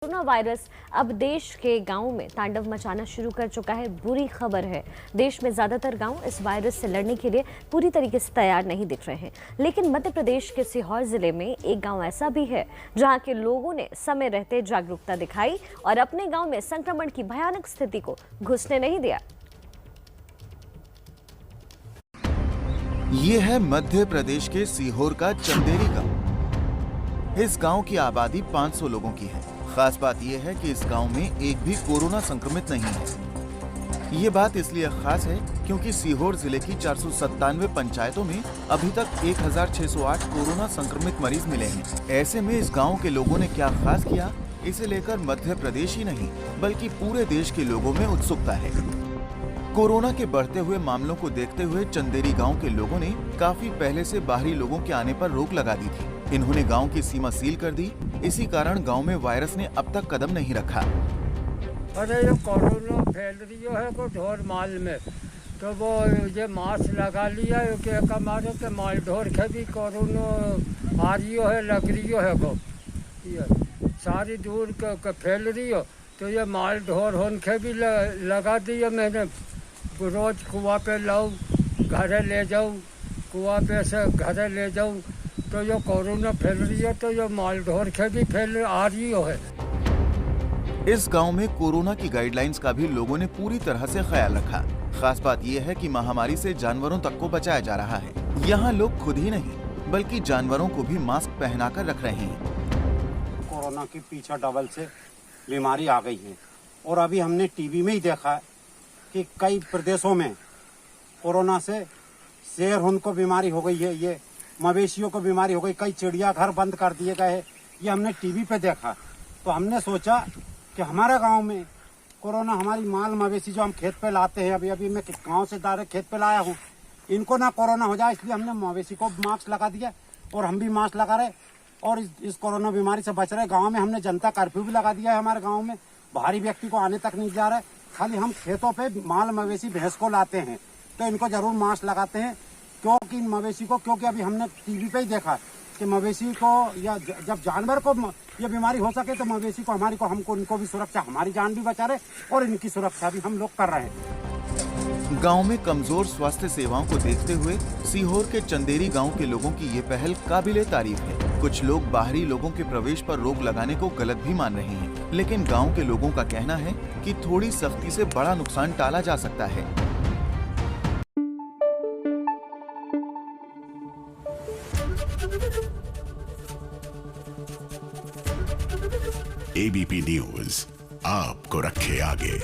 Corona virus अब देश के गांवों में तांडव मचाना शुरू कर चुका है। बुरी खबर है, देश में ज्यादातर गांव इस वायरस से लड़ने के लिए पूरी तरीके से तैयार नहीं दिख रहे हैं। लेकिन मध्य प्रदेश के सीहोर जिले में एक गांव ऐसा भी है जहां के लोगों ने समय रहते जागरूकता दिखाई और अपने गांव में संक्रमण की भयानक स्थिति को घुसने नहीं दिया। ये है मध्य प्रदेश के सीहोर का चंदेरी गांव। इस गांव की आबादी 500 लोगों की है। खास बात यह है कि इस गांव में एक भी कोरोना संक्रमित नहीं है। ये बात इसलिए खास है क्योंकि सीहोर जिले की 497 पंचायतों में अभी तक 1608 कोरोना संक्रमित मरीज मिले हैं। ऐसे में इस गांव के लोगों ने क्या खास किया, इसे लेकर मध्य प्रदेश ही नहीं बल्कि पूरे देश के लोगों में उत्सुकता है। कोरोना के बढ़ते हुए मामलों को देखते हुए चंदेरी गांव के लोगों ने काफी पहले से बाहरी लोगों के आने पर रोक लगा दी थी। इन्होंने गांव की सीमा सील कर दी। इसी कारण गांव में वायरस ने अब तक कदम नहीं रखा। अरे ये कोरोना फैल रही है को ढोर माल में, तो वो ये मास्क लगा लिया कि हमारे के माल ढोर के भी कोरोना आ रही है, लग रही है को ये सारी दूर के फैल रही हो, तो ये माल ढोर होन के भी लगा दिया। मैंने रोज कुआं पे लाऊं, घरे ले जाऊं, कुआं पे से घरे ले जाऊं, तो ये कोरोना फैल रही है, तो ये माल ढोर के भी फैल आ रही है। इस गांव में कोरोना की गाइडलाइंस का भी लोगों ने पूरी तरह से ख्याल रखा। खास बात यह है कि महामारी से जानवरों तक को बचाया जा रहा है। यहाँ लोग खुद ही नहीं बल्कि जानवरों को भी मास्क पहनाकर रख रहे हैं। कोरोना के पीछे डबल से बीमारी आ गई है और अभी हमने टीवी में ही देखा है कि कई प्रदेशों में कोरोना से शेर उनको बीमारी हो गई है, ये मवेशियों को बीमारी हो गई, कई चिड़ियाघर बंद कर दिए गए हैं। ये हमने टीवी पे देखा, तो हमने सोचा कि हमारे गांव में कोरोना हमारी माल मवेशी जो हम खेत पे लाते हैं, अभी मैं गांव से डायरेक्ट खेत पे लाया हूँ, इनको ना कोरोना हो जाए, इसलिए हमने मवेशी को मास्क लगा दिया और हम भी मास्क लगा रहे और इस कोरोना बीमारी से बच रहे। गाँव में हमने जनता कर्फ्यू भी लगा दिया है। हमारे गाँव में बाहरी व्यक्ति को आने तक नहीं जा रहा है। खाली हम खेतों पे माल मवेशी भैंस को लाते हैं तो इनको जरूर मास्क लगाते हैं, क्योंकि इन मवेशी को, क्योंकि अभी हमने टीवी पे ही देखा कि मवेशी को या जब जानवर को ये बीमारी हो सके तो मवेशी को, हमारी को, हमको, इनको भी सुरक्षा, हमारी जान भी बचा रहे और इनकी सुरक्षा भी हम लोग कर रहे हैं। गांव में कमजोर स्वास्थ्य सेवाओं को देखते हुए सीहोर के चंदेरी गांव के लोगों की ये पहल काबिले तारीफ है। कुछ लोग बाहरी लोगों के प्रवेश पर रोक लगाने को गलत भी मान रहे हैं, लेकिन गांव के लोगों का कहना है कि थोड़ी सख्ती से बड़ा नुकसान टाला जा सकता है। एबीपी न्यूज आपको रखे आगे।